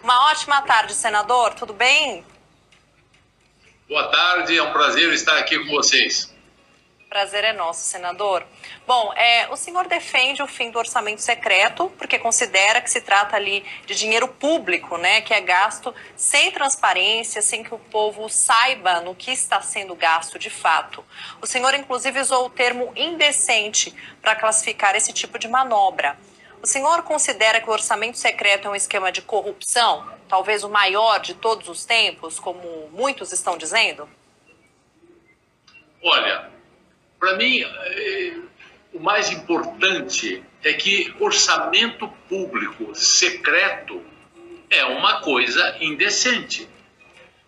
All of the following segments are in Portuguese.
Uma ótima tarde, senador. Tudo bem? Boa tarde, é um prazer estar aqui com vocês. Prazer é nosso, senador. Bom, o senhor defende o fim do orçamento secreto porque considera que se trata ali de dinheiro público, né, que é gasto sem transparência, sem que o povo saiba no que está sendo gasto de fato. O senhor, inclusive, usou o termo indecente para classificar esse tipo de manobra. O senhor considera que o orçamento secreto é um esquema de corrupção, talvez o maior de todos os tempos, como muitos estão dizendo? Olha, para mim, o mais importante é que orçamento público secreto é uma coisa indecente.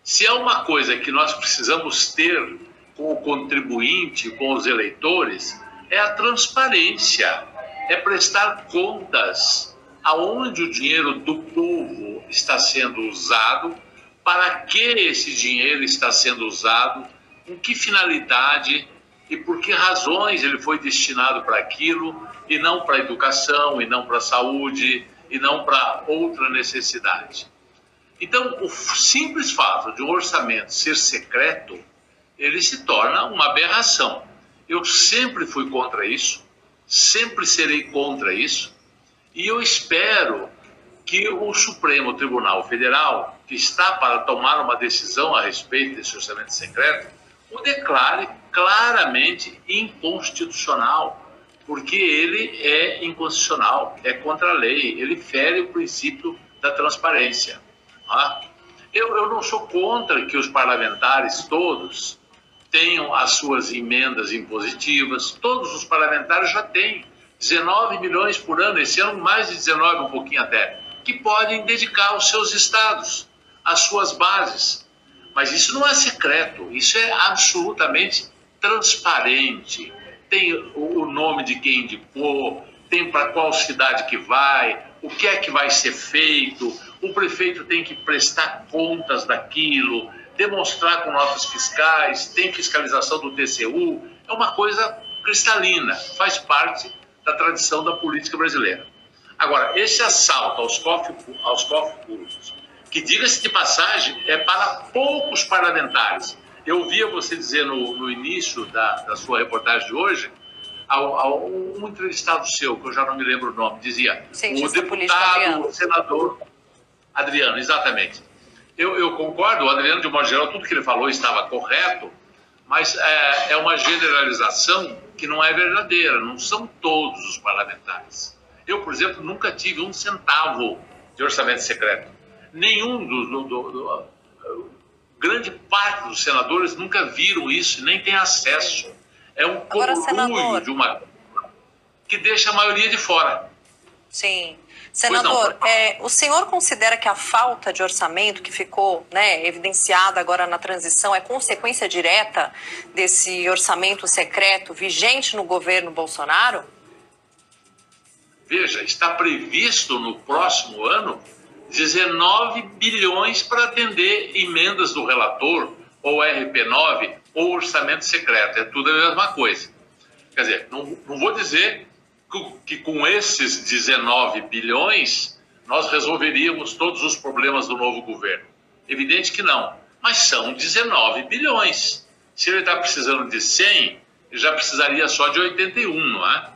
Se é uma coisa que nós precisamos ter com o contribuinte, com os eleitores, é a transparência, é prestar contas aonde o dinheiro do povo está sendo usado, para que esse dinheiro está sendo usado, com que finalidade e por que razões ele foi destinado para aquilo e não para a educação, e não para a saúde, e não para outra necessidade. Então, o simples fato de um orçamento ser secreto, ele se torna uma aberração. Eu sempre fui contra isso, sempre serei contra isso, e eu espero que o Supremo Tribunal Federal, que está para tomar uma decisão a respeito desse orçamento secreto, o declare claramente inconstitucional, porque ele é inconstitucional, é contra a lei, ele fere o princípio da transparência. Eu não sou contra que os parlamentares todos tenham as suas emendas impositivas, todos os parlamentares já têm 19 milhões por ano, esse ano mais de 19, um pouquinho até, que podem dedicar aos seus estados, às suas bases. Mas isso não é secreto, isso é absolutamente transparente. Tem o nome de quem indicou, tem para qual cidade que vai, o que é que vai ser feito, o prefeito tem que prestar contas daquilo, demonstrar com notas fiscais, tem fiscalização do TCU, é uma coisa cristalina, faz parte da tradição da política brasileira. Agora, esse assalto aos cofres públicos, que, diga-se de passagem, é para poucos parlamentares. Eu ouvia você dizer no início da sua reportagem de hoje, um entrevistado seu, que eu já não me lembro o nome, dizia, o deputado, o senador Adriano, exatamente. Eu concordo, o Adriano, de modo geral, tudo que ele falou estava correto, mas é uma generalização que não é verdadeira, não são todos os parlamentares. Eu, por exemplo, nunca tive um centavo de orçamento secreto. Nenhum grande parte dos senadores nunca viram isso, nem tem acesso. É um conluio de uma que deixa a maioria de fora. Sim. Senador, o senhor considera que a falta de orçamento que ficou, né, evidenciada agora na transição é consequência direta desse orçamento secreto vigente no governo Bolsonaro? Veja, está previsto no próximo ano 19 bilhões para atender emendas do relator, ou RP9, ou orçamento secreto. É tudo a mesma coisa. Quer dizer, não vou dizer que com esses 19 bilhões nós resolveríamos todos os problemas do novo governo. Evidente que não, mas são 19 bilhões. Se ele está precisando de 100, ele já precisaria só de 81, não é?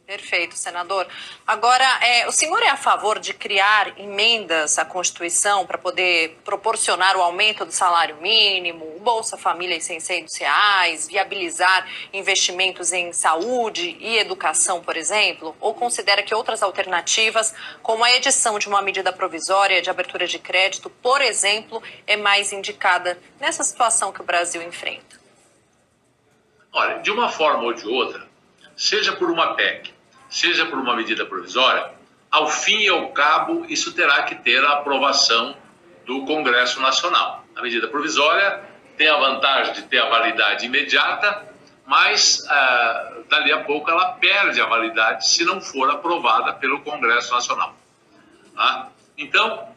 Perfeito, senador. Agora, o senhor é a favor de criar emendas à Constituição para poder proporcionar o aumento do salário mínimo, o Bolsa Família em R$600, viabilizar investimentos em saúde e educação, por exemplo? Ou considera que outras alternativas, como a edição de uma medida provisória de abertura de crédito, por exemplo, é mais indicada nessa situação que o Brasil enfrenta? Olha, de uma forma ou de outra, seja por uma PEC, seja por uma medida provisória, ao fim e ao cabo, isso terá que ter a aprovação do Congresso Nacional. A medida provisória tem a vantagem de ter a validade imediata, mas dali a pouco ela perde a validade se não for aprovada pelo Congresso Nacional. Então,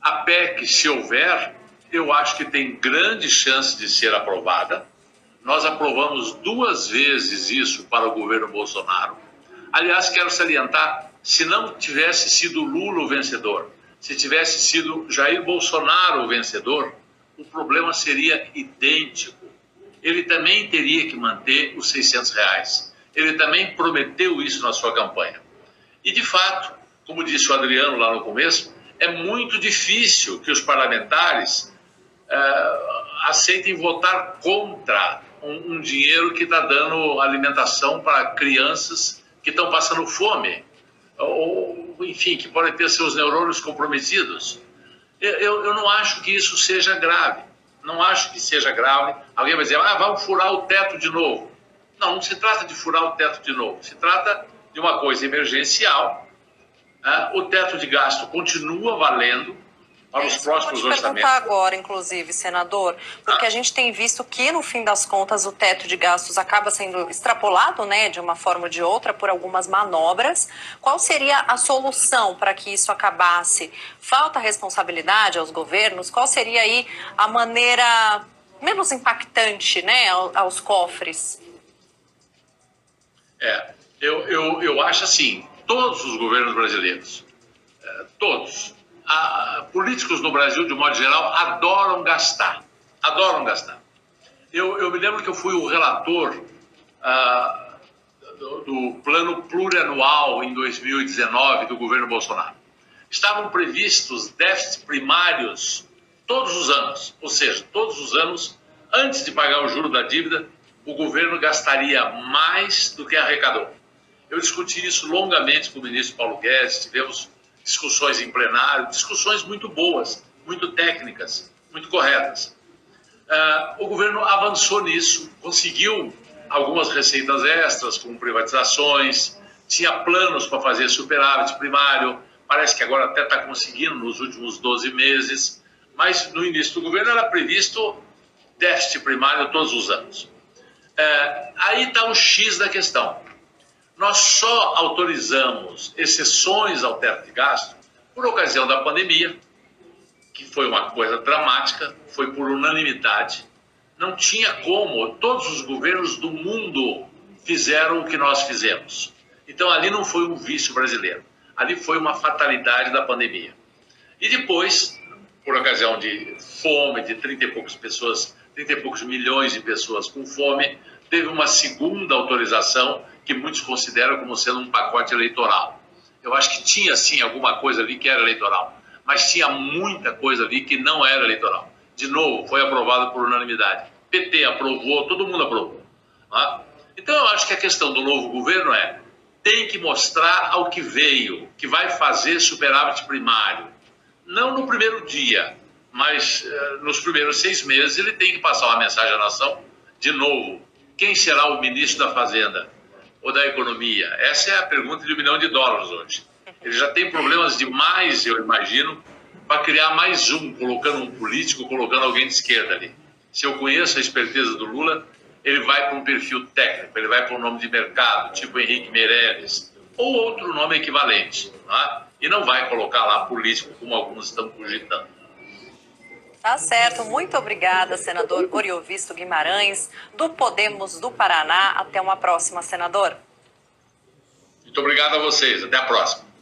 a PEC, se houver, eu acho que tem grande chance de ser aprovada. Nós aprovamos 2 vezes isso para o governo Bolsonaro. Aliás, quero salientar Se não tivesse sido Lula o vencedor, se tivesse sido Jair Bolsonaro o vencedor, o problema seria idêntico. Ele também teria que manter os R$ 600. Ele também prometeu isso na sua campanha. E, de fato, como disse o Adriano lá no começo, é muito difícil que os parlamentares aceitem votar contra um dinheiro que está dando alimentação para crianças que estão passando fome, ou, enfim, que podem ter seus neurônios comprometidos. Eu não acho que isso seja grave. Não acho que seja grave. Alguém vai dizer, vamos furar o teto de novo. Não, não se trata de furar o teto de novo. Se trata de uma coisa emergencial. O teto de gasto continua valendo para os próximos orçamentos. Eu vou te perguntar agora, inclusive, senador, porque a gente tem visto que, no fim das contas, o teto de gastos acaba sendo extrapolado, né, de uma forma ou de outra, por algumas manobras. Qual seria a solução para que isso acabasse? Falta responsabilidade aos governos? Qual seria aí a maneira menos impactante, né, aos cofres? Eu acho assim, todos os governos brasileiros, todos, políticos no Brasil, de modo geral, adoram gastar. Adoram gastar. Eu me lembro que eu fui o relator do plano plurianual em 2019 do governo Bolsonaro. Estavam previstos déficits primários todos os anos, ou seja, todos os anos, antes de pagar o juro da dívida, o governo gastaria mais do que arrecadou. Eu discuti isso longamente com o ministro Paulo Guedes, tivemos discussões em plenário, discussões muito boas, muito técnicas, muito corretas. O governo avançou nisso, conseguiu algumas receitas extras, como privatizações, tinha planos para fazer superávit primário, parece que agora até está conseguindo nos últimos 12 meses, mas no início do governo era previsto déficit primário todos os anos. Aí está o X da questão. Nós só autorizamos exceções ao teto de gasto por ocasião da pandemia, que foi uma coisa dramática, foi por unanimidade. Não tinha como, todos os governos do mundo fizeram o que nós fizemos. Então ali não foi um vício brasileiro, ali foi uma fatalidade da pandemia. E depois, por ocasião de fome, de 30 e poucas pessoas, 30 e poucos milhões de pessoas com fome, teve uma segunda autorização que muitos consideram como sendo um pacote eleitoral. Eu acho que tinha, sim, alguma coisa ali que era eleitoral, mas tinha muita coisa ali que não era eleitoral. De novo, foi aprovado por unanimidade. PT aprovou, todo mundo aprovou. Então, eu acho que a questão do novo governo tem que mostrar ao que veio, que vai fazer superávit primário. Não no primeiro dia, mas nos primeiros 6 meses ele tem que passar uma mensagem à nação. De novo, quem será o ministro da Fazenda ou da Economia? Essa é a pergunta de $1 milhão hoje. Ele já tem problemas demais, eu imagino, para criar mais um, colocando um político, colocando alguém de esquerda ali. Se eu conheço a esperteza do Lula, ele vai para um perfil técnico, ele vai para um nome de mercado, tipo Henrique Meirelles, ou outro nome equivalente, e não vai colocar lá político, como alguns estão cogitando. Tá certo, muito obrigada, senador Oriovisto Guimarães, do Podemos do Paraná. Até uma próxima, senador. Muito obrigado a vocês, até a próxima.